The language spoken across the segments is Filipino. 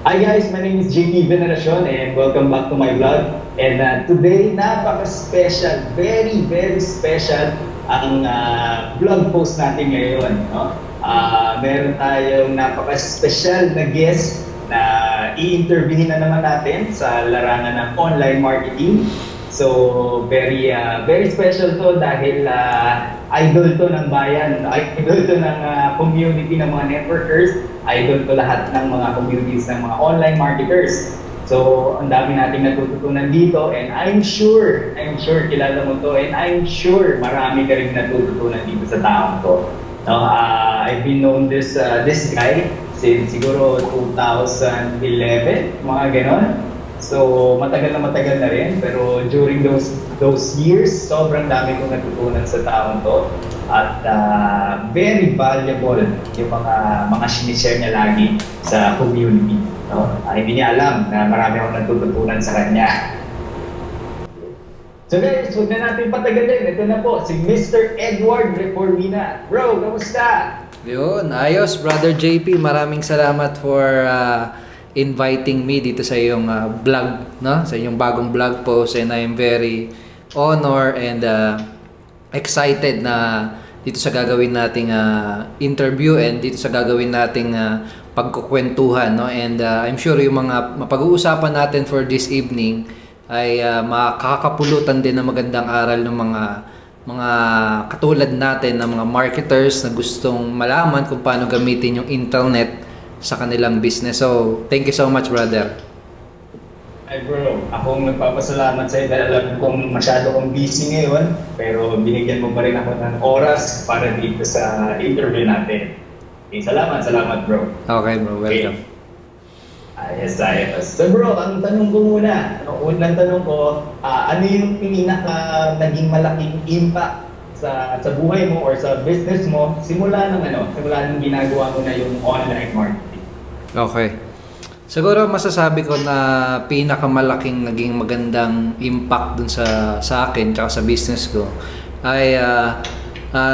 Hi guys, my name is JP Veneracion and welcome back to my vlog. And today, napaka-special, very, very special ang vlog post natin ngayon. No? Meron tayong napaka-special na guest na i-interviewin na naman natin sa larangan ng online marketing. So, very very special to dahil idol to ng bayan, idol to ng community ng mga networkers, idol to lahat ng mga communities ng mga online marketers. So, ang dami nating natututunan dito and I'm sure kilala mo to and I'm sure marami ka rin natututunan dito sa taong to. No, I've been known this guy since siguro 2011, mga ganon. So, matagal na rin, pero during those years, sobrang dami kong natutunan sa taong to. At very valuable yung mga sinishare niya lagi sa community. No? Hindi niya alam na marami akong natututunan sa kanya. So guys, huwag na natin patagalin. Ito na po, si Mr. Edward Reformina. Bro, kamusta? Yun, ayos, Brother JP. Maraming salamat for inviting me dito sa iyong vlog, no? Sa iyong bagong vlog post, and I am very honored and excited na dito sa gagawin nating interview and dito sa gagawin nating pagkukwentuhan, no? And I'm sure yung mga mapag-uusapan natin for this evening ay makakapulutan din ng magandang aral ng mga katulad natin ng mga marketers na gustong malaman kung paano gamitin yung internet sa kanilang business. So, thank you so much, brother. Ay bro, akong nagpapasalamat sa iyo dahil alam kong masyado kong busy ngayon, pero binigyan mo pa rin ako ng oras para dito sa interview natin. Okay, salamat bro. Okay bro, welcome. Okay. Ayos. So bro, ang tanong ko muna, unang tanong ko, ano yung pinaka naging malaking impact sa buhay mo or sa business mo simula ng ginagawa mo na yung online marketing? Okay. Siguro masasabi ko na pinakamalaking naging magandang impact dun sa akin tsaka sa business ko ay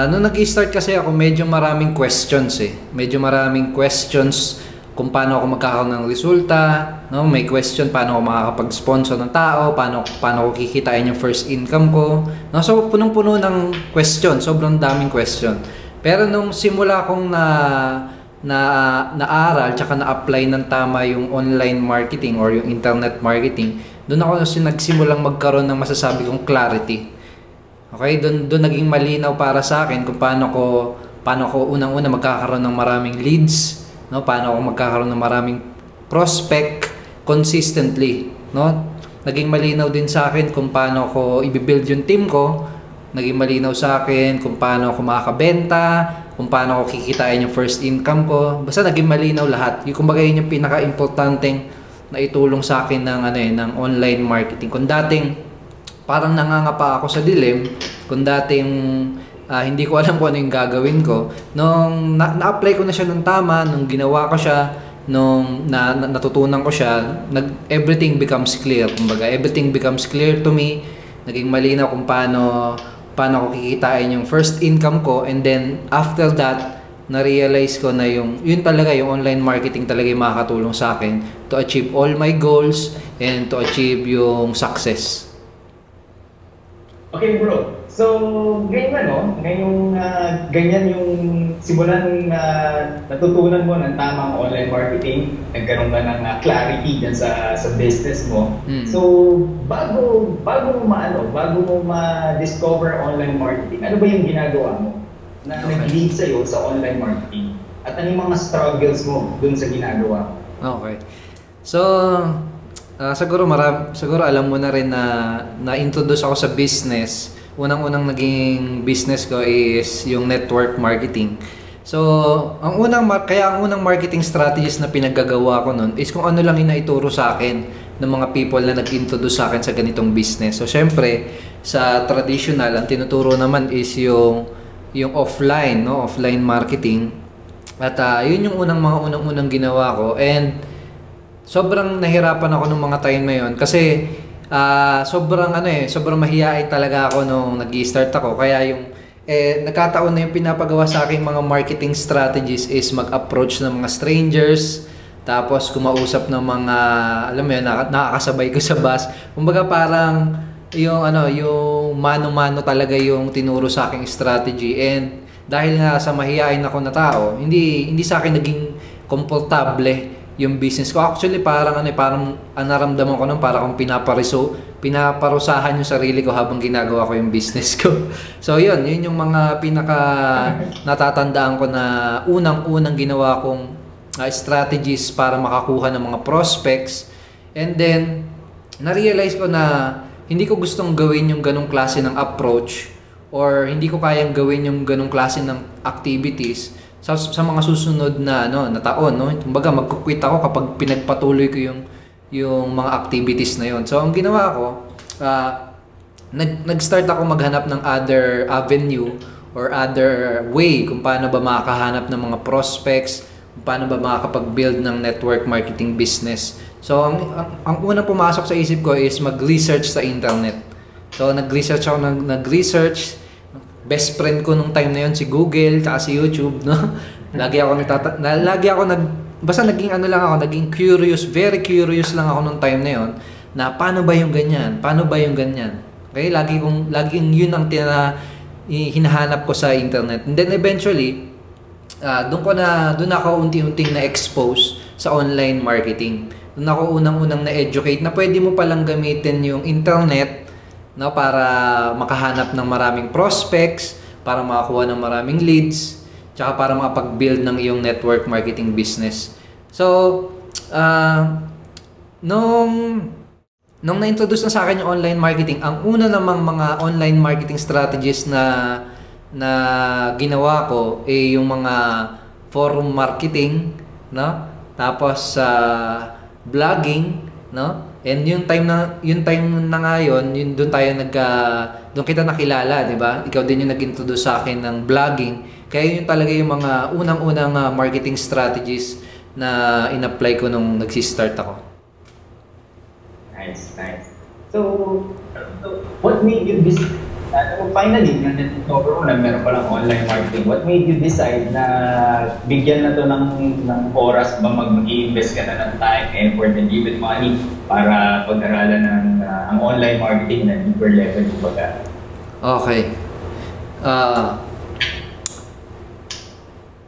nung nag-start kasi ako, medyo maraming questions Medyo maraming questions kung paano ako magkakaroon ng resulta, no? May question paano ako makakapag-sponsor ng tao, paano ko kikitain yung first income ko. No? So punong-puno ng question, sobrang daming question. Pero nung simula kong naaral tsaka na-apply ng tama yung online marketing or yung internet marketing, doon ako nagsimulang magkaroon ng masasabi kong clarity. Okay, doon naging malinaw para sa akin kung paano ko unang-una magkakaroon ng maraming leads, no? Paano ako magkakaroon ng maraming prospect consistently, no? Naging malinaw din sa akin kung paano ko i-build yung team ko. Naging malinaw sa akin kung paano ako makakabenta, kung paano ako kikitain yung first income ko. Basta naging malinaw lahat. Yung kumbaga yun yung pinaka-importanteng na itulong sa akin ng online marketing. Kung dating parang nangangapa ako sa dilim, kung dating hindi ko alam kung ano yung gagawin ko, nung na-apply ko na siya ng tama, nung ginawa ko siya, nung natutunan ko siya, everything becomes clear. Kumbaga, everything becomes clear to me. Naging malinaw kung paano ko kikitain yung first income ko, and then after that na-realize ko na yun talaga yung online marketing talaga yung makakatulong sa akin to achieve all my goals and to achieve yung success. Okay bro, so ngayong ganyan yung simulan natutunan mo ng tamang online marketing, nagkaroon ka ng clarity dyan sa business mo. So bago mo ma-discover online marketing, ano ba yung ginagawa mo na nag-lead sa'yo sa online marketing? At ano yung mga struggles mo dun sa ginagawa mo? Okay. So, siguro alam mo na rin na introduce ako sa business. Unang-unang naging business ko is yung network marketing. So, ang unang marketing strategies na pinaggagawa ko nun is kung ano lang yung naituro sa akin ng mga people na nag-introduce sa akin sa ganitong business. So, syempre, sa traditional, ang tinuturo naman is yung offline, no? Offline marketing. At yun yung unang-unang ginawa ko. And sobrang nahirapan ako nung mga time na yun sobrang mahihain talaga ako nung nag-i-start ako, kaya nagkataon na yung pinapagawa sa aking mga marketing strategies is mag-approach ng mga strangers, tapos kumausap ng mga, alam mo yun, nakakasabay ko sa bus. Kumbaga parang yung mano-mano talaga yung tinuro sa aking strategy. And dahil nga sa mahihain ako na tao, hindi sa akin naging komportable yung business ko. Actually, parang naramdaman ko nung parang akong pinaparusahan yung sarili ko habang ginagawa ko yung business ko. So, yun yung mga pinaka natatandaan ko na unang-unang ginawa kong strategies para makakuha ng mga prospects. And then, na-realize ko na hindi ko gustong gawin yung ganong klase ng approach or hindi ko kayang gawin yung ganong klase ng activities sa mga susunod na taon, no? Kumbaga magku-quit ako kapag pinagpatuloy ko yung mga activities na yon. So ang ginawa ko, nag-start ako maghanap ng other avenue or other way kung paano ba makakahanap ng mga prospects, kung paano ba makakapag-build ng network marketing business. So ang unang pumasok sa isip ko is mag-research sa internet. So nag-research ako nag-research. Best friend ko nung time na yon si Google at si YouTube, no? Basta naging naging curious, very curious lang ako nung time na yon na paano ba yung ganyan? Okay, laging yun ang hinahanap ko sa internet. And then eventually, doon ako unti-unting na-expose sa online marketing. Doon ako unang-unang na-educate na pwede mo palang gamitin yung internet, no, para makahanap ng maraming prospects, para makakuha ng maraming leads, tsaka para makapag-build ng iyong network marketing business. So, nung na-introduce na sa akin yung online marketing, ang una namang mga online marketing strategies na ginawa ko yung mga forum marketing, no? Tapos blogging, no? And yung time na ngayon, doon kita nakilala, 'di ba? Ikaw din yung nag-introduce sa akin ng blogging. Kaya yun talaga yung mga unang-unang marketing strategies na in-apply ko nung nagsi-start ako. Nice. So what made you decide, finally, na-discover mo na meron palang online marketing, what made you decide na bigyan na to ng oras ba mag-invest ka na ng time, effort, and even money para pag-aralan ng ang online marketing na deeper level kumbaga? Okay.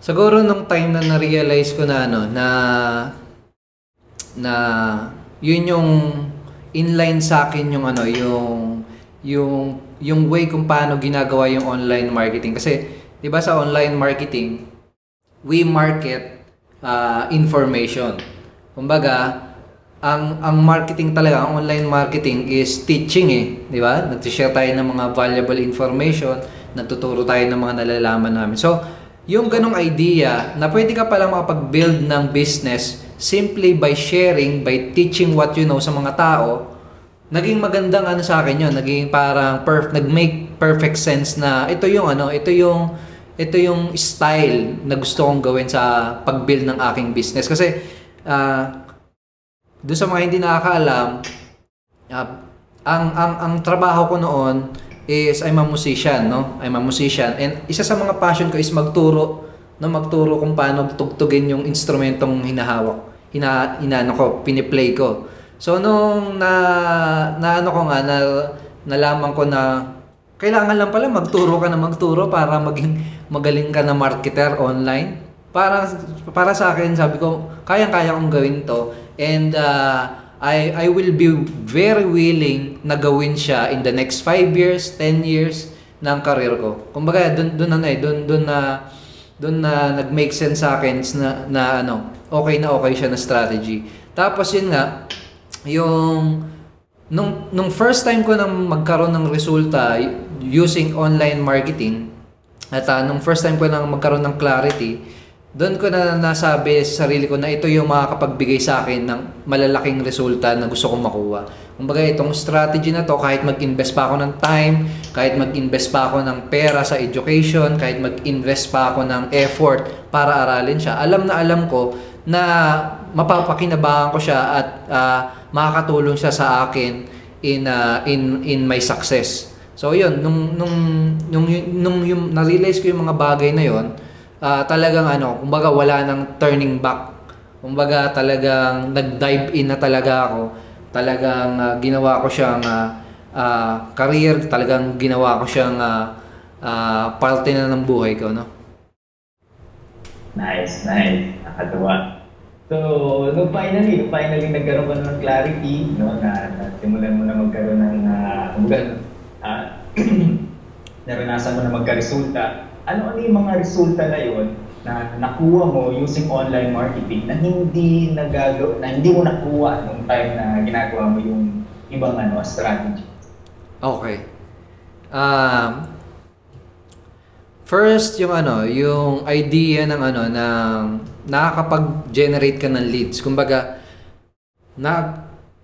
Siguro nung time na na-realize ko na na yun yung inline sa akin yung way kung paano ginagawa yung online marketing. Kasi 'di ba sa online marketing, we market information. Kumbaga, ang marketing talaga, ang online marketing is teaching, 'di ba? Nag-share tayo ng mga valuable information, nagtuturo tayo ng mga nalalaman namin. So, yung ganong idea na pwede ka palang makapag-build ng business simply by sharing, by teaching what you know sa mga tao, naging magandang sa akin yun. Naging parang nag-make perfect sense na ito yung style na gusto kong gawin sa pag-build ng aking business. Kasi doon sa mga hindi nakakaalam, ang trabaho ko noon is I'm a musician, no? I'm a musician, and isa sa mga passion ko is magturo kung paano tugtugin yung instrumentong hinahawak. Piniplay ko. So nung nalaman ko na kailangan lang pala magturo para maging magaling ka na marketer online. Para sa akin, sabi ko, kayang-kaya kong gawin to, and I will be very willing na gawin siya in the next 5 years, 10 years ng career ko. Kumbaga, doon na nag-make sense sa akin na okay siya na strategy. Tapos yun nga, yung nung first time ko nang magkaroon ng resulta using online marketing, at nung first time ko nang magkaroon ng clarity, doon ko na nasabi sa sarili ko na ito yung makakapagbigay sa akin ng malalaking resulta na gusto kong makuha. Kumbaga, itong strategy na to, kahit mag-invest pa ako ng time, kahit mag-invest pa ako ng pera sa education, kahit mag-invest pa ako ng effort para aralin siya, alam ko na mapapakinabangan ko siya at makakatulong siya sa akin in my success. So yun, nung yung na-realize ko yung mga bagay na yun, talagang kumbaga wala nang turning back. Kumbaga talagang nag-dive in na talaga ako. Talagang ginawa ko siyang career, talagang ginawa ko siyang parte na ng buhay ko, no? Nice, nice. Nakatuwa. So, nung finally nagkaroon ka ng clarity, no, na simulan mo na magkaroon ng, naranasan mo na magka-resulta, ano yung mga resulta na yon na nakuha mo using online marketing na hindi mo nakuha nung time na ginagawa mo yung ibang strategy? Okay. First, yung idea ng nakakapag-generate ka ng leads. Kumbaga,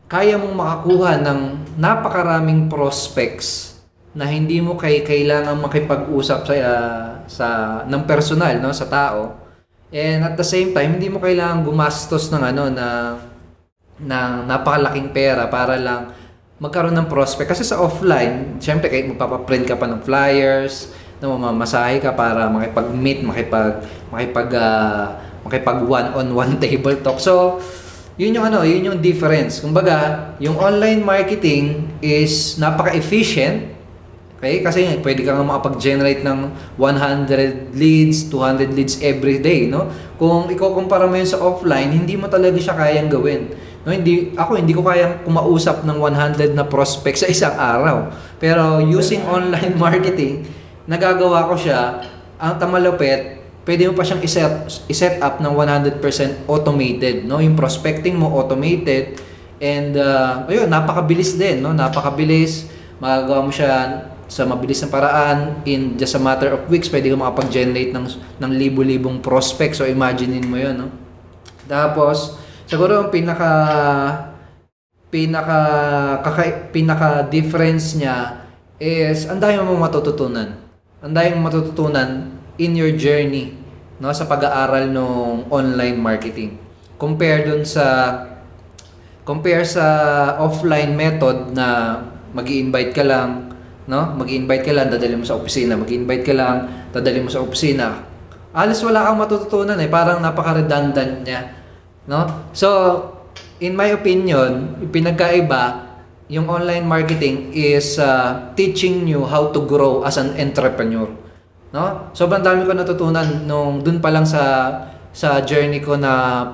kaya mong makakuha ng napakaraming prospects na hindi mo kailangan makipag-usap ng personal, no, sa tao. And at the same time, hindi mo kailangan gumastos ng napakalaking pera para lang magkaroon ng prospect. Kasi sa offline, syempre magpapaprint ka pa ng flyers, mamasahe ka para makipag-meet, makipag one-on-one table talk. So, yun yung difference. Kumbaga, yung online marketing is napaka-efficient. Okay? Kasi pwede ka nga makapag-generate ng 100 leads, 200 leads every day, no? Kung ikukumpara mo yun sa offline, hindi mo talaga siya kayang gawin. No, hindi ko kayang kumausap ng 100 na prospects sa isang araw. Pero using online marketing, nagagawa ko siya. Ang tamalupit, pwede mo pa siyang i-set up ng 100% automated, no? Yung prospecting mo automated, and ayun, napakabilis din, no? Napakabilis. Magagawa mo siya sa mabilis na paraan. In just a matter of weeks, pwede ka makapag-generate ng libo-libong prospects. So imaginein mo 'yun, no? Tapos siguro ang pinaka difference niya is ang dami mong matututunan. Ang dami mong matututunan in your journey, no, sa pag-aaral ng online marketing. Compare sa offline method na magi-invite ka lang, no? Magi-invite ka lang, dadalhin mo sa opisina. Magi-invite ka lang, dadalhin mo sa opisina. Alas wala kang matututunan parang napaka-redundant niya, no? So, in my opinion, yung pinagkaiba, yung online marketing is teaching you how to grow as an entrepreneur, no? Sobrang dami ko natutunan nung dun pa lang sa journey ko na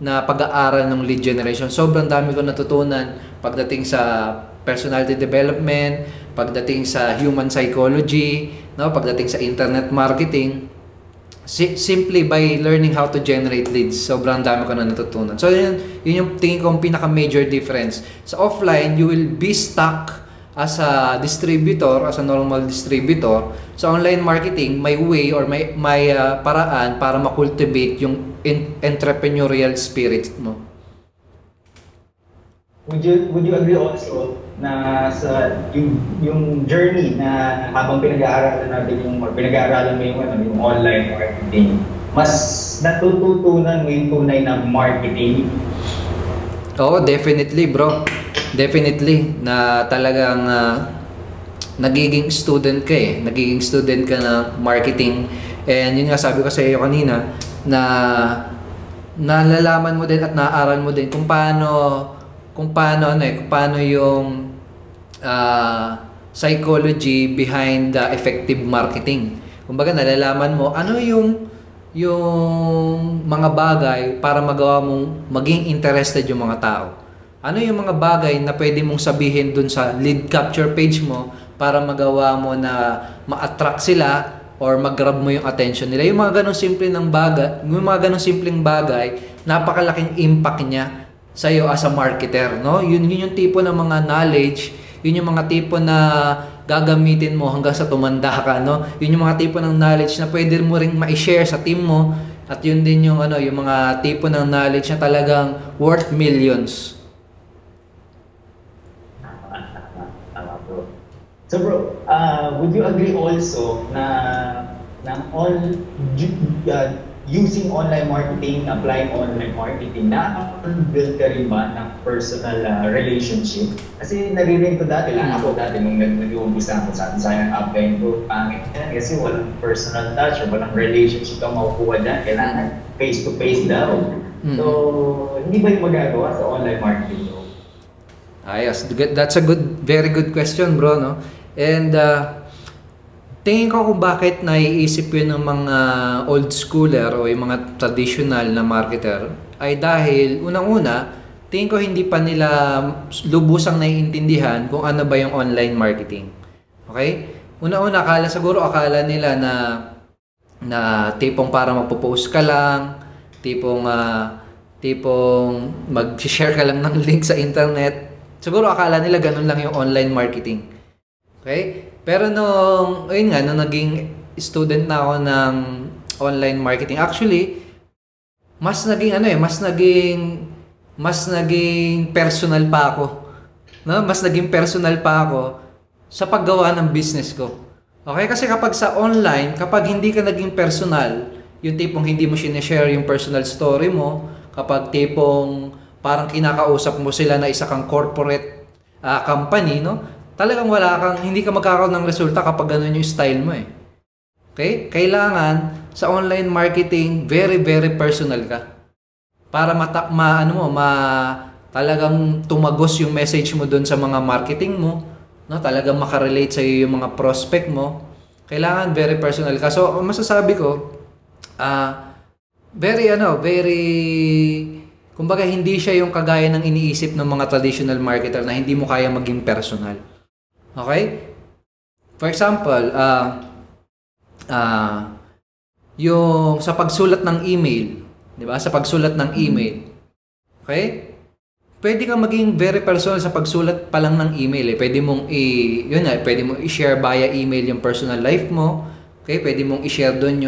pag-aaral ng lead generation. Sobrang dami ko natutunan pagdating sa personality development, pagdating sa human psychology, no? Pagdating sa internet marketing. Simply by learning how to generate leads, sobrang dami ko na natutunan. So yun yung tingin ko ang pinaka-major difference. Sa offline, you will be stuck as a distributor, as a normal distributor. Sa online marketing, may way or may paraan para ma-cultivate yung entrepreneurial spirit mo. Would you agree also na sa yung journey na habang pinag-aaralan mo yung online marketing, mas natututunan mo yung tunay na marketing? Oo, definitely, bro. Definitely na talagang nagiging student ka Nagiging student ka ng marketing. And yun nga sabi ko sa iyo kanina na nalalaman mo din at naaaral mo din kung paano yung psychology behind the effective marketing. Kumbaga nalalaman mo ano yung mga bagay para magawa mong maging interested yung mga tao. Ano yung mga bagay na pwede mong sabihin dun sa lead capture page mo para magawa mo na ma-attract sila or mag-grab mo yung attention nila. Yung mga ganong simpleng bagay, napakalaking impact niya sa iyo as a marketer, no? Yun yung tipo ng mga knowledge, yun yung mga tipo na gagamitin mo hanggang sa tumanda ka, no? Yun yung mga tipo ng knowledge na pwede mo ring ma-share sa team mo, at yun din yung yung mga tipo ng knowledge na talagang worth millions. Tama, bro. So bro, would you agree also na using online marketing, applying online marketing, na-build ka rin ba ng personal relationship? Kasi naririnig ko dati, ako dati nung nag-uumpisa ako sa sayang upline ko, pangit yan kasi walang personal touch or walang relationship ang makukuha dyan, kailangan face-to-face daw. So, hindi ba yung magagawa sa online marketing? Ayos, that's a very good question, bro, no? And tingin ko kung bakit naiisip yun ng mga old schooler o yung mga traditional na marketer ay dahil unang-una, tingin ko hindi pa nila lubusang naiintindihan kung ano ba yung online marketing. Okay? Una-una, akala nila na tipong para magpo-post ka lang, tipong mag-share ka lang ng link sa internet. Siguro akala nila ganun lang yung online marketing. Okay? Pero nung naging student na ako ng online marketing, actually, mas naging personal pa ako. No? Mas naging personal pa ako sa paggawa ng business ko. Okay? Kasi kapag sa online, kapag hindi ka naging personal, yung tipong hindi mo sinishare yung personal story mo, kapag tipong parang kinakausap mo sila na isa kang corporate company, no? Talagang hindi ka magkakaroon ng resulta kapag ganun yung style mo eh. Okay? Kailangan sa online marketing, very, very personal ka. Para talagang tumagos yung message mo doon sa mga marketing mo, no? Talagang makarelate sa iyo yung mga prospect mo. Kailangan very personal ka. So, masasabi ko, kumbaga hindi siya yung kagaya ng iniisip ng mga traditional marketer na hindi mo kaya maging personal. Okay? For example, yung sa pagsulat ng email, 'di ba? Sa pagsulat ng email. Okay? Pwede kang maging very personal sa pagsulat pa lang ng email eh. Pwede mong i-share via email yung personal life mo. Okay? Pwede mong i-share doon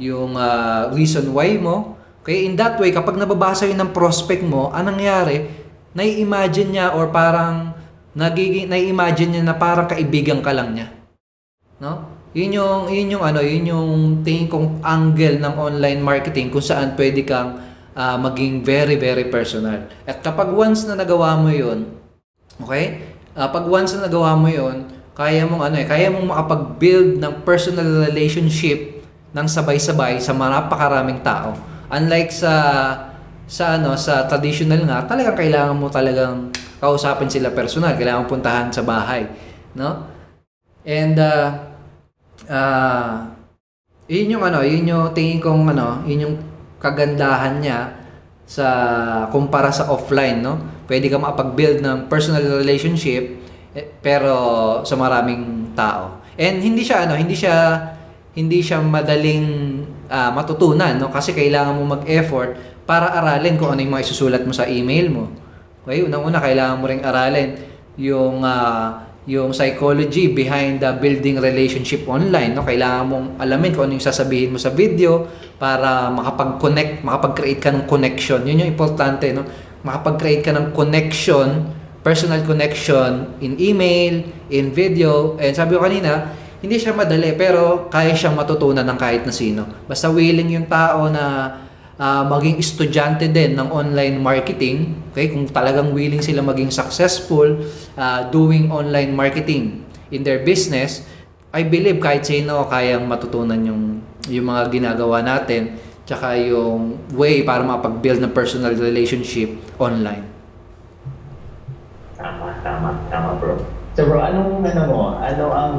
yung reason why mo. Okay, in that way, kapag nababasa yun ng prospect mo, anong nangyari? Nai-imagine niya or parang nai-imagine niya na parang kaibigan ka lang niya. No? Yun yung tingin kong angle ng online marketing kung saan pwede kang maging very, very personal. At kapag once na nagawa mo yun, okay? Pag once na nagawa mo yun, kaya mong makapag-build ng personal relationship ng sabay-sabay sa napakaraming tao. Unlike sa traditional nga, talagang kailangan mo talagang kausapin sila personal, kailangan mo puntahan sa bahay, no? And yun yung tingin kong yun yung kagandahan niya sa kumpara sa offline, no? Pwede ka makapag-build ng personal relationship pero sa maraming tao. And hindi siya madaling matutunan, no? Kasi kailangan mo mag-effort para aralin kung ano yung mga isusulat mo sa email mo. Okay? Unang-una, kailangan mo ring aralin yung psychology behind the building relationship online, no? Kailangan mong alamin kung ano yung sasabihin mo sa video para makapag-create ka ng connection. Yun yung importante, no? Makapag-create ka ng connection, personal connection in email, in video. And sabi ko kanina, hindi siya madali pero kaya siyang matutunan ng kahit na sino. Basta willing yung tao na maging estudyante din ng online marketing, okay? Kung talagang willing sila maging successful doing online marketing in their business, I believe kahit sino kayang matutunan yung mga ginagawa natin, tsaka yung way para makapag-build ng personal relationship online. Tama bro. So bro, ano ang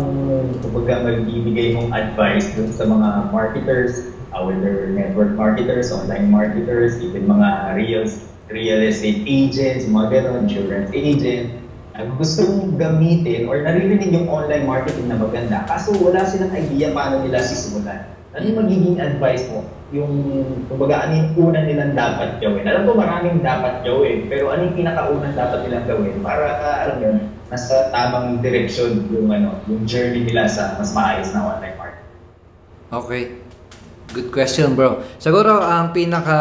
kumbaga magbibigay mong advice dun sa mga marketers, whether network marketers, online marketers, even mga real estate agents, mga gano'n, insurance agent, gusto mong gamitin or naririnig yung online marketing na maganda, kaso wala silang idea paano nila sisimulan. Ano yung magiging advice mo? Yung, kumbaga, ano yung una nilang dapat gawin? Alam ko maraming dapat gawin, pero ano yung pinakaunang dapat nilang gawin para, alam yun, nasa tamang direksyon yung journey nila sa mas maayos na online market? Okay. Good question, bro. Siguro ang pinaka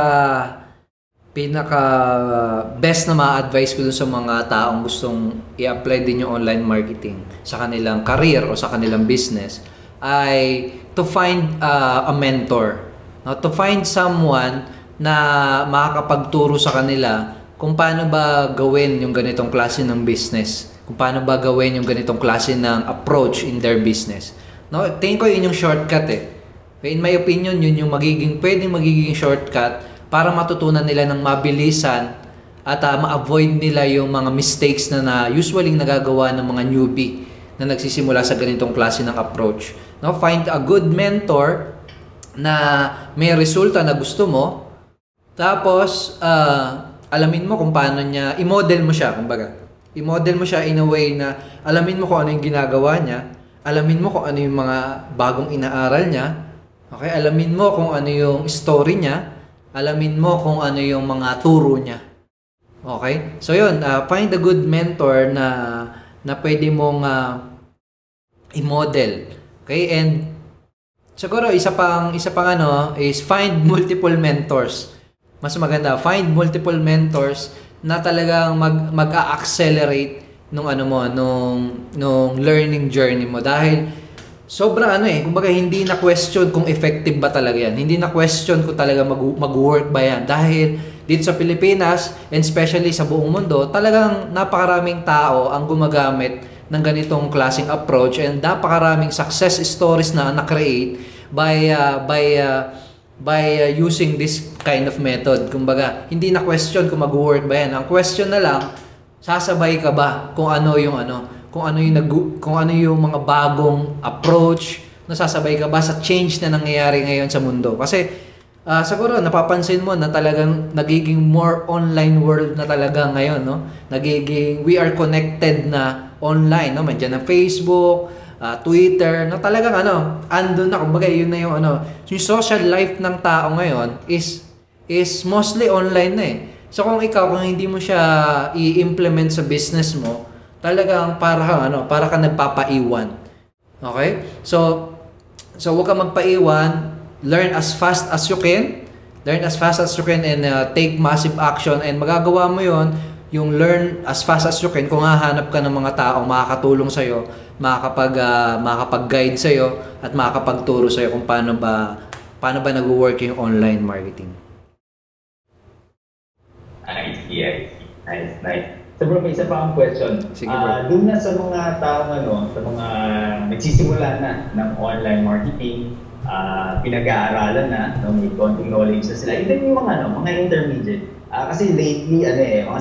best na ma-advise ko dun sa mga taong gustong i-apply din yung online marketing sa kanilang career o sa kanilang business ay to find a mentor. No? To find someone na makakapagturo sa kanila kung paano ba gawin yung ganitong klase ng business. Kung paano ba gawin yung ganitong klase ng approach in their business. No? Tingin ko yun yung shortcut eh. In my opinion, yun yung pwedeng magiging shortcut para matutunan nila ng mabilisan at ma-avoid nila yung mga mistakes na usually nagagawa ng mga newbie na nagsisimula sa ganitong klase ng approach. No? Find a good mentor na may resulta na gusto mo. Tapos, alamin mo kung paano niya, i-model mo siya, kumbaga. I-model mo siya in a way na alamin mo kung ano yung ginagawa niya, alamin mo kung ano yung mga bagong inaaral niya, okay? Alamin mo kung ano yung story niya, alamin mo kung ano yung mga turo niya. Okay? So yun, find a good mentor na pwede mong i-model. Okay? And siguro isa pang ano is find multiple mentors. Mas maganda, find multiple mentors na talagang mag-a-accelerate nung learning journey mo, dahil sobra kumbaga hindi na question kung effective ba talaga yan. Hindi na question kung talaga mag-work ba yan. Dahil dito sa Pilipinas, and especially sa buong mundo, talagang napakaraming tao ang gumagamit ng ganitong klaseng approach, and napakaraming success stories na na-create by using this kind of method. Kumbaga, hindi na question kung mag-work ba yan. Ang question na lang, sasabay ka ba kung ano yung mga bagong approach, nasasabay ka ba sa change na nangyayari ngayon sa mundo. Kasi siguro napapansin mo na talagang nagiging more online world na talaga ngayon, no? We are connected na online, no? Nandiyan na Facebook, Twitter, na talagang andun na, kumbaga yun na yung yung social life ng tao ngayon is mostly online na eh. So kung hindi mo siya i-implement sa business mo, talagang para ka nagpapaiwan. Okay? So huwag ka magpaiwan, learn as fast as you can. Learn as fast as you can and take massive action, and magagawa mo yon, yung learn as fast as you can kung hahanap ka ng mga taong makakatulong sa iyo, makakapag-guide sa iyo at makakapagturo sa iyo kung paano ba nagwo-work yung online marketing. I see. Nice. So bro, may isa pa akong question. Doon na sa mga taong sa mga nagsisimula na ng online marketing, pinag-aaralan na, may konting knowledge na sila. Even yung mga intermediate. Kasi lately,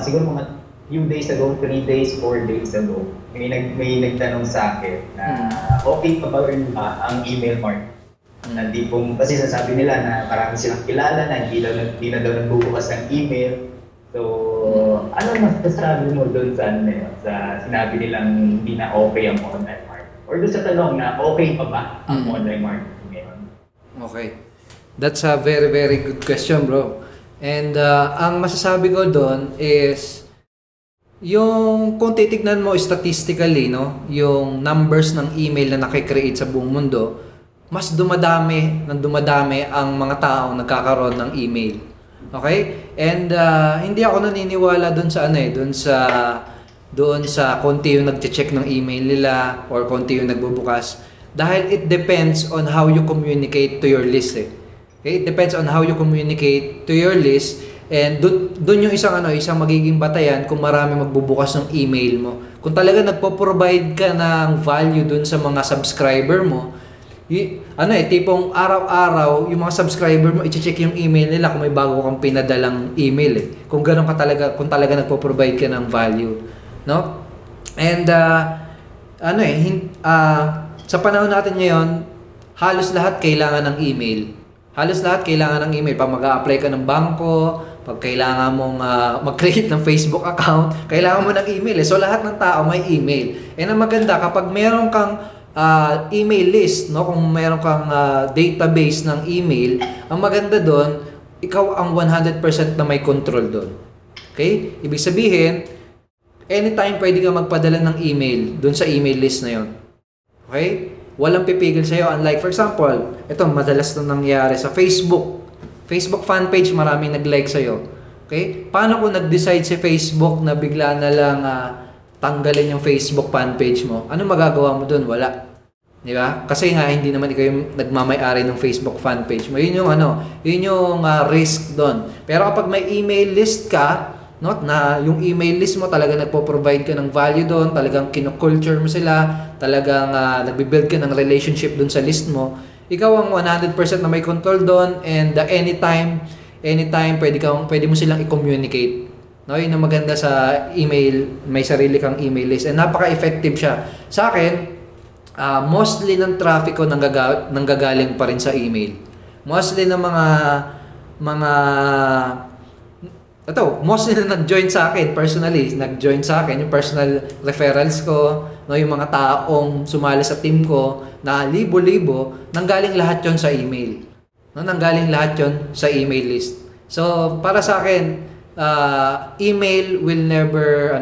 siguro mga few days ago, 3 days, 4 days ago, may nagtanong sa akin na okay pa ba rin ang email marketing? Kasi sasabi nila na parang silang kilala na hindi na daw nagbubukas ng email. So, ano masasabi mo doon sa sinabi nilang hindi na okay ang online marketing? Or doon sa tanong na okay pa ba ang online marketing ngayon? Okay. That's a very, very good question, bro. And ang masasabi ko doon is kung titignan mo statistically, no, yung numbers ng email na nakikreate sa buong mundo, mas dumadami ang mga taong nagkakaroon ng email. Okay? And hindi ako naniniwala doon sa konti yung nagche-check ng email nila or konti yung nagbubukas, dahil it depends on how you communicate to your list eh. Okay? It depends on how you communicate to your list, and doon yung isang magiging batayan kung marami magbubukas ng email mo. Kung talaga nagpo-provide ka ng value doon sa mga subscriber mo, tipong araw-araw yung mga subscriber mo i-check yung email nila kung may bago kang pinadalang email eh. Kung talaga nagpo-provide ka ng value, no? And sa panahon natin ngayon, halos lahat kailangan ng email. Pag mag-a-apply ka ng bangko, pag kailangan mong mag-create ng Facebook account, kailangan mo ng email eh. So lahat ng tao may email. And ang maganda, kapag meron kang email list, no, kung meron kang database ng email, ang maganda doon, ikaw ang 100% na may control doon. Okay? Ibig sabihin, anytime pwede ka magpadala ng email doon sa email list na yon. Okay? Walang pipigil sa'yo. Unlike, for example, ito madalas na nangyari sa Facebook. Facebook fan page, maraming nag-like sa'yo. Okay? Paano kung nag-decide si Facebook na bigla na lang tanggalin yung Facebook fan page mo? Ano magagawa mo doon? Wala. Di ba? Kasi nga hindi naman ikaw yung nagmamay-ari ng Facebook fan page mo. Yun yung yun yung risk doon. Pero kapag may email list ka, no, na yung email list mo talaga nagpo-provide ka ng value doon, talagang kino-culture mo sila, talagang nagbi-build ka ng relationship doon sa list mo. Ikaw ang 100% na may control doon, and anytime pwede mo silang i-communicate. No, yun ang maganda sa email, may sarili kang email list, and napaka-effective siya. Sa akin, mostly ng traffic ko nanggagaling pa rin sa email. Mostly ng mostly na nag-join sa akin personally, nag-join sa akin yung personal referrals ko, no, yung mga taong sumali sa team ko na libo-libo, nanggaling lahat yon sa email. No, nanggaling lahat yon sa email list. So, para sa akin, email will never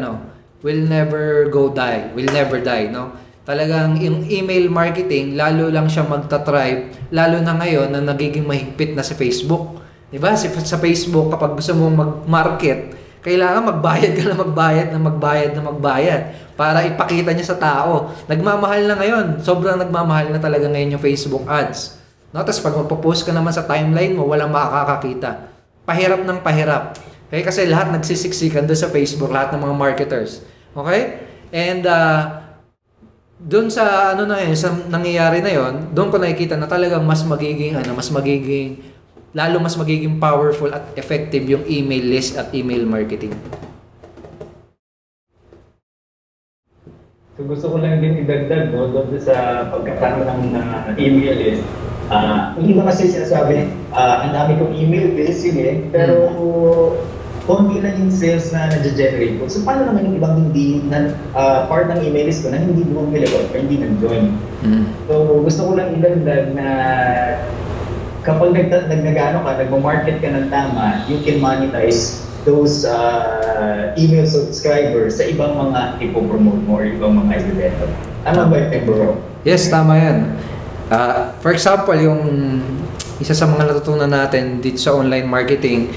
die, no? Talagang yung email marketing, lalo lang siya magta-thrive, lalo na ngayon na nagiging mahigpit na sa Facebook. Diba? Sa Facebook, kapag gusto mong mag-market, kailangan magbayad ka na magbayad para ipakita niya sa tao. Nagmamahal na ngayon. Sobrang nagmamahal na talaga ngayon yung Facebook ads. No? Tapos pag magpo-post ka naman sa timeline mo, walang makakakita. Pahirap ng pahirap. Okay? Kasi lahat nagsisiksikan doon sa Facebook, lahat ng mga marketers. Okay? And doon sa sa nangyayari na yon, doon ko nakikita na talagang mas magiging powerful at effective yung email list at email marketing. So gusto ko lang din idagdag doon sa pagkakaroon ng email list. Hindi ba kasi sinasabi, ang dami kong email list yun pero konti lang yung sales na nag-generate ko. So, paano naman yung ibang hindi part ng email list ko na hindi bumili o hindi nag-join? So, gusto ko lang idagdag na kapag nagmo-market ka ng tama, you can monetize those email subscribers sa ibang mga ipopromote mo or ibang mga ibibenta. Tama ba yung bro? Yes, tama yan. For example, yung isa sa mga natutunan natin dito sa online marketing,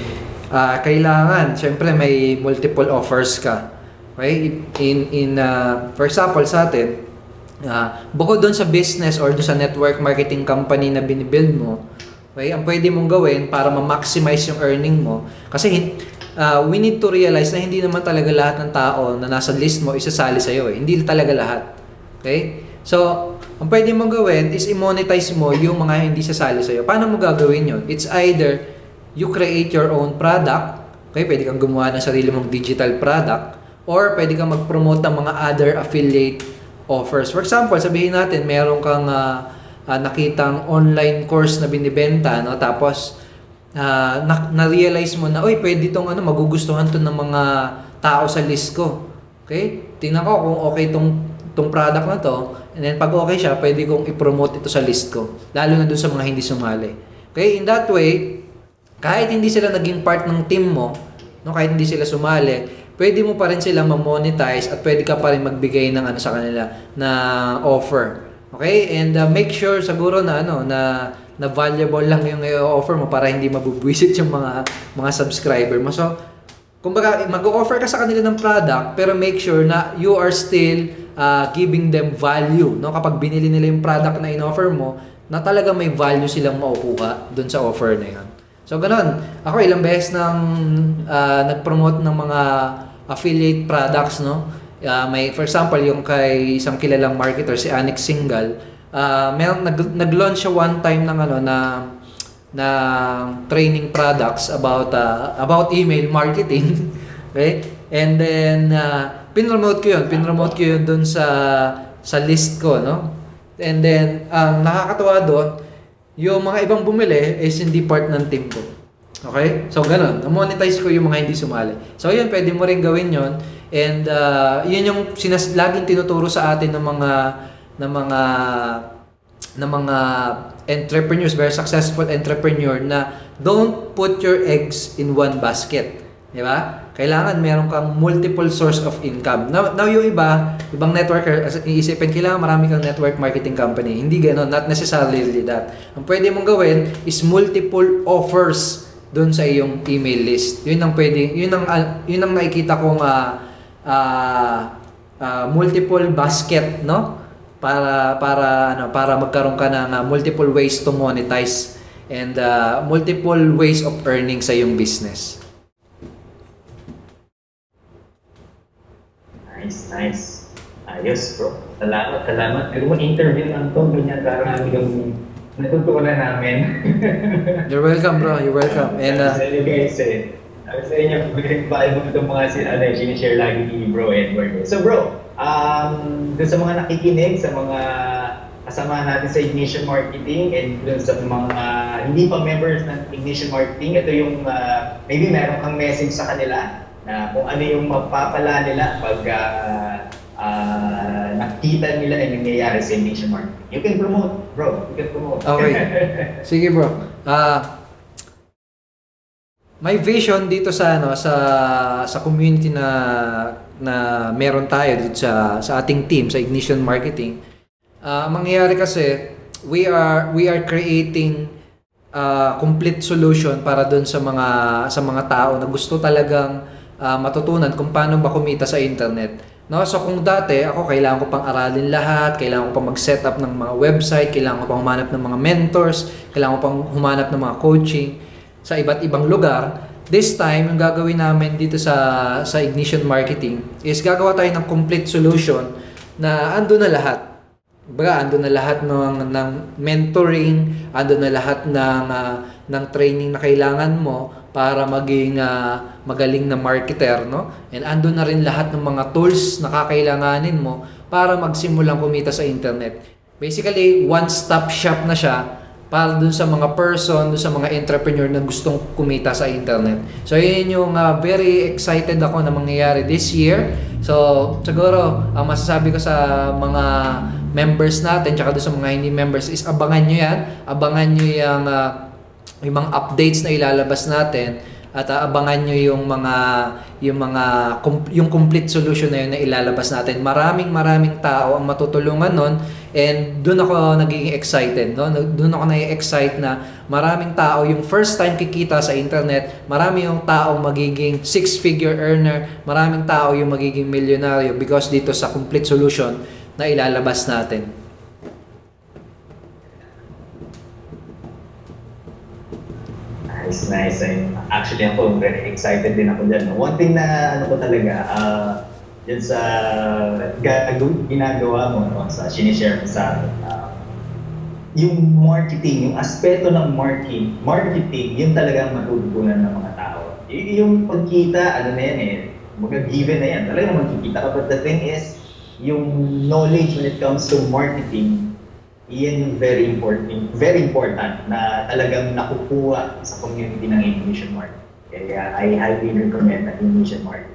kailangan, syempre may multiple offers ka. Okay? For example, sa atin, bukod doon sa business or doon sa network marketing company na binibuild mo, okay, ang pwede mong gawin para ma-maximize yung earning mo, kasi we need to realize na hindi naman talaga lahat ng tao na nasa list mo isasali sa'yo. Hindi talaga lahat. Okay? So, ang pwede mong gawin is i-monetize mo yung mga hindi sasali sa'yo. Paano mo gagawin yun? It's either you create your own product, okay? Pwede kang gumawa ng sarili mong digital product, or pwede kang mag-promote ng mga other affiliate offers. For example, sabihin natin, meron kang nakitang online course na binibenta, no? Tapos, na-realize mo na, pwede itong magugustuhan to ng mga tao sa list ko. Okay? Tingnan ko kung okay itong product na to, and then pag okay siya, pwede kong i-promote ito sa list ko. Lalo na dun sa mga hindi sumali. Okay? In that way, kahit hindi sila naging part ng team mo, no, kahit hindi sila sumali, pwede mo pa rin sila ma-monetize at pwede ka pa rin magbigay ng sa kanila na offer. Okay? And make sure siguro na na valuable lang yung i-offer mo para hindi mabubwisit yung mga subscriber mo. So, kumbaga mag-o-offer ka sa kanila ng product, pero make sure na you are still giving them value, no? Kapag binili nila yung product na in-offer mo, na talaga may value silang makukuha doon sa offer na yun. So, ganun. Ako ilang beses nang nag-promote ng mga affiliate products, no? For example, yung kay isang kilalang marketer, si Anik Singal, nag-launch siya one time ng na training products about email marketing. Okay? And then, pinromote ko yun dun sa list ko, no? And then, nakakatawa doon, yung mga ibang bumili is hindi part ng team ko. Okay? So, ganun. Na-monetize ko yung mga hindi sumali. So, yun, pwede mo rin gawin yun. And, yun yung laging tinuturo sa atin ng mga entrepreneurs, very successful entrepreneur, na don't put your eggs in one basket. Di ba? Kailangan meron kang multiple source of income. Now yung ibang networker, iisipin, kailangan marami kang network marketing company. Hindi ganoon, not necessarily that. Ang pwede mong gawin is multiple offers doon sa iyong email list. Yun ang nakikita kong multiple basket, no? para magkaroon ka ng multiple ways to monetize and multiple ways of earning sa iyong business. Nice. Ayos, bro. Salamat. Pero mag-interview lang to, ganyan karami yung natutunan namin. You're welcome, bro. You're welcome. And sa inyo guys, sa inyo, pinag-value mo itong mga sinishare lagi ni Bro Edward. So bro, dun sa mga nakikinig, sa mga kasama natin sa Ignition Marketing, and dun sa mga hindi pa members ng Ignition Marketing, ito yung maybe meron kang message sa kanila na kung ano yung mapapala nila pag nakita nila yung nangyayari sa Ignition Marketing. You can promote, bro. You can promote. okay. Sige, bro. My vision dito sa sa community na meron tayo dito sa ating team sa Ignition Marketing. Mangyayari kasi we are creating complete solution para doon sa mga tao na gusto talagang matutunan kung paano ba kumita sa internet. No, so kung dati ako kailangan ko pang aralin lahat, kailangan ko pang mag-set up ng mga website, kailangan ko pang humanap ng mga mentors, kailangan ko pang humanap ng mga coaching sa iba't ibang lugar. This time, yung gagawin namin dito sa Ignition Marketing is gagawa tayo ng complete solution na ando na lahat. Ando na lahat ng mentoring, ando na lahat ng training na kailangan mo para maging magaling na marketer, no? And ando na rin lahat ng mga tools na kakailanganin mo para magsimulang kumita sa internet. Basically, one-stop shop na siya para dun sa mga person, dun sa mga entrepreneur na gustong kumita sa internet. So, yun yung very excited ako na mangyayari this year. So, siguro, ang masasabi ko sa mga members natin, tsaka dun sa mga hindi members is abangan nyo yan. Abangan nyo yung mga updates na ilalabas natin at abangan nyo yung complete solution na yun na ilalabas natin. Maraming tao ang matutulungan nun, and doon ako nagiging excited, no? Doon ako na-excite na maraming tao yung first time kikita sa internet, marami yung tao magiging 6-figure earner, maraming tao yung magiging milyonaryo because dito sa complete solution na ilalabas natin. Nice. Actually, ako very excited din ako dyan. One thing na ko talaga, dyan sa ginagawa mo, no, sa sinishare mo sa akin, yung marketing, yung aspeto ng marketing, yun talagang matutunan ng mga tao. Yung pagkita, na yan mag-given na yan, talagang magkikita ka. But the thing is, yung knowledge when it comes to marketing, yan very important na talagang nakukuha sa community ng Ignition Marketing. Kaya I highly recommend ang Ignition Marketing.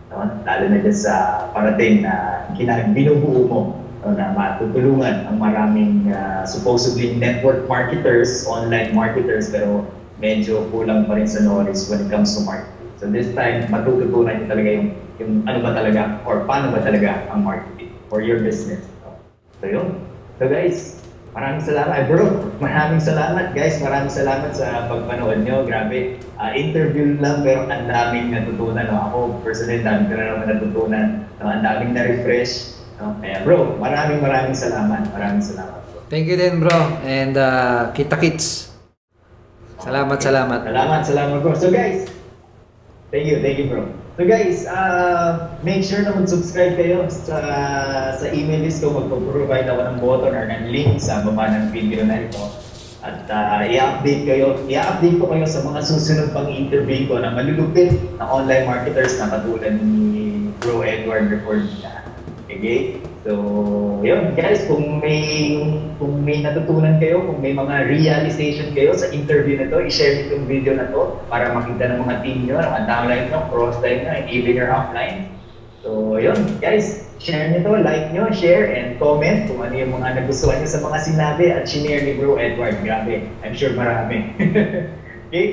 Lalo na dyan sa parating na binubuo mo, na matutulungan ang maraming supposedly network marketers, online marketers, pero medyo kulang pa rin sa knowledge when it comes to marketing. So this time, matututunan nyo talaga yung ano ba talaga or paano ba talaga ang marketing for your business. So yun. So guys, maraming salamat. Bro, maraming salamat guys. Maraming salamat sa pagpanood nyo. Grabe, interview lang pero ang daming natutunan. Ako personally, dami ko na naman natutunan. Ang daming na-refresh. Kaya bro, maraming salamat. Maraming salamat bro. Thank you din bro. And kita-kits. Salamat. Salamat bro. So guys, thank you bro. So guys, make sure na mag-subscribe kayo sa email list ko. Magpo-provide ako ng button or ng link sa baba ng video na ito. At i-update ko kayo sa mga susunod pang interview ko na malulupit na online marketers na katulad ni Bro Edward Recordina. Okay? So, yun guys, kung may natutunan kayo, kung may mga realization kayo sa interview na to, i-share nyo itong video na to para makita ng mga team nyo, ng mga downline nyo, cross-line nyo, and even your upline. So, yun guys, share nyo to, like nyo, share, and comment kung ano yung mga nagustuhan nyo sa mga sinabi at shinare ni Bro Edward. Grabe, I'm sure marami. Okay?